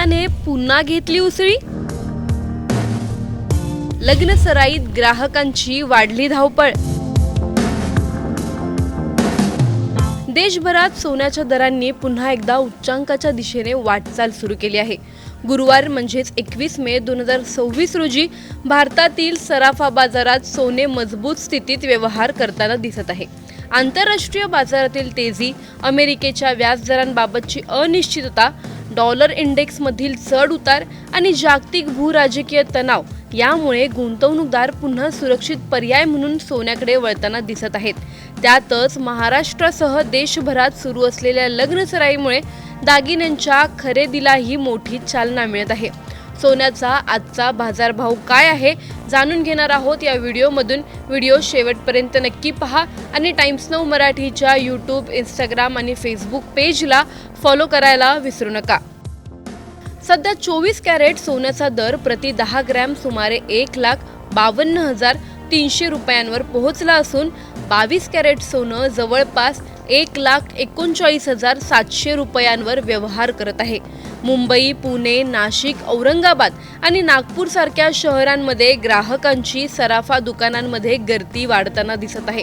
सोन्याने पुन्हा घेतली उसळी। लग्न सराईत ग्राहकांची वाढली धावपळ। देशभरात सोन्याच्या दरांनी पुन्हा एकदा उच्चांकाच्या दिशेने वाटचाल सुरू केली आहे। गुरुवार म्हणजेच 21 मे 2026 रोजी भारतातील सराफा बाजारात सोने मजबूत स्थितीत व्यवहार करताना दिसत आहे। आंतरराष्ट्रीय बाजारातील तेजी, अमेरिकेच्या व्याजदरांबाबतची अनिश्चितता, डॉलर इंडेक्समधील चढ उतार आणि जागतिक भूराजकीय तणाव यामुळे गुंतवणूकदार पुन्हा सुरक्षित पर्याय म्हणून सोन्याकडे वळताना दिसत आहेत। त्यातच महाराष्ट्रासह देशभरात सुरू असलेल्या लग्न सराईमुळे दागिन्यांच्या खरेदीलाही मोठी चालना मिळत आहे। सोन्याचा आजचा बाजारभाव काय आहे जाणून घेणार आहोत या व्हिडिओमधून। व्हिडिओ शेवटपर्यंत नक्की पहा आणि टाइम्स नाऊ मराठीच्या यूट्यूब, इंस्टाग्राम आणि फेसबुक पेजला फॉलो करायला विसरू नका। सध्या 24 कॅरेट सोन्याचा दर प्रति 10 ग्रॅम सुमारे 1,52,300 रुपयांवर पोहोचला असून 22 कॅरेट सोनं जवळपास 1,39,700 रुपयांवर व्यवहार करत आहे। मुंबई, पुणे, नाशिक, औरंगाबाद आणि नागपूर सारख्या शहरांमध्ये ग्राहकांची सराफा दुकानांमध्ये गर्दी वाढताना दिसत आहे।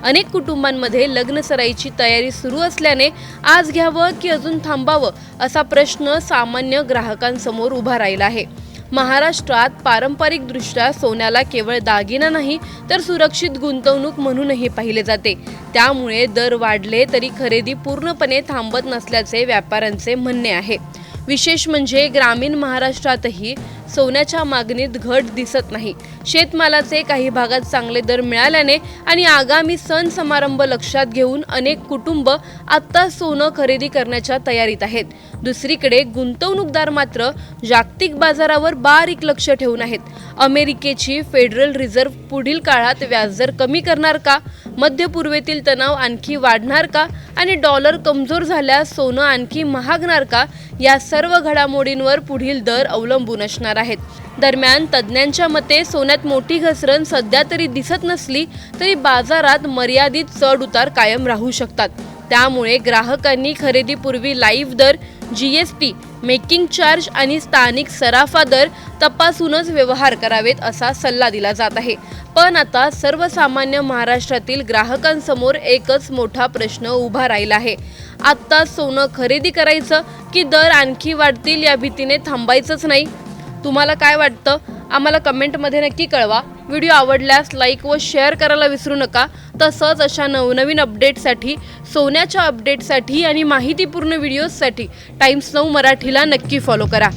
अनेक कुटुंबांमध्ये लग्न सराईची तयारी सुरू असल्याने आज घ्यावं की अजून थांबावं असा प्रश्न सामान्य ग्राहकांसमोर उभा राहिला आहे। महाराष्ट्रात पारंपरिकदृष्ट्या सोन्याला केवळ दागिना नाही तर सुरक्षित गुंतवणूक म्हणूनही पाहिले जाते। त्यामुळे दर वाढले तरी खरेदी पूर्णपणे थांबत नसल्याचे व्यापाऱ्यांचे म्हणणे आहे। विशेष म्हणजे ग्रामीण महाराष्ट्रातही सोन्याच्या मागणीत घट दिसत नाही। शेतमालाचे काही भागात चांगले दर मिळाल्याने आणि आगामी सण समारंभ लक्षात घेऊन अनेक कुटुंब आता सोनं खरेदी करण्याच्या तयारीत आहेत। दुसरीकडे गुंतवणूकदार मात्र जागतिक बाजारावर बारीक लक्ष ठेवून आहेत। अमेरिकेची फेडरल रिझर्व्ह पुढील काळात व्याजदर कमी करणार का? मध्य पूर्वेतील तणाव आणखी वाढणार का? आणि डॉलर कमजोर झाल्यास सोनं आणखी महागणार का? या सर्व घडामोडींवर पुढील दर अवलंबून असणार आहेत। दरम्यान तज्ज्ञांच्या मते सोन्यात मोठी घसरण सध्या तरी दिसत नसली तरी बाजारात मर्यादित चढ उतार कायम राहू शकतात। त्यामुळे ग्राहकांनी खरेदीपूर्वी लाईव्ह दर, जीएसटी, मेकिंग चार्ज आणि स्थानिक सराफा दर तपासूनच व्यवहार करावेत असा सल्ला दिला जात आहे। पण आता सर्वसामान्य महाराष्ट्रातील ग्राहकांसमोर एकच मोठा प्रश्न उभा राहिला आहे। आता सोनं खरेदी करायचं की दर आणखी वाढतील या भीतीने थांबायचंच नाही? तुम्हाला काय वाटतं? आम्हाला कमेंटमध्ये नक्की कळवा। व्हिडिओ आवडल्यास लाईक व शेअर करायला विसरू नका। तसंच अशा नवनवीन अपडेटसाठी, सोन्याच्या अपडेटसाठी आणि माहितीपूर्ण व्हिडिओजसाठी टाइम्स नाऊ मराठीला नक्की फॉलो करा।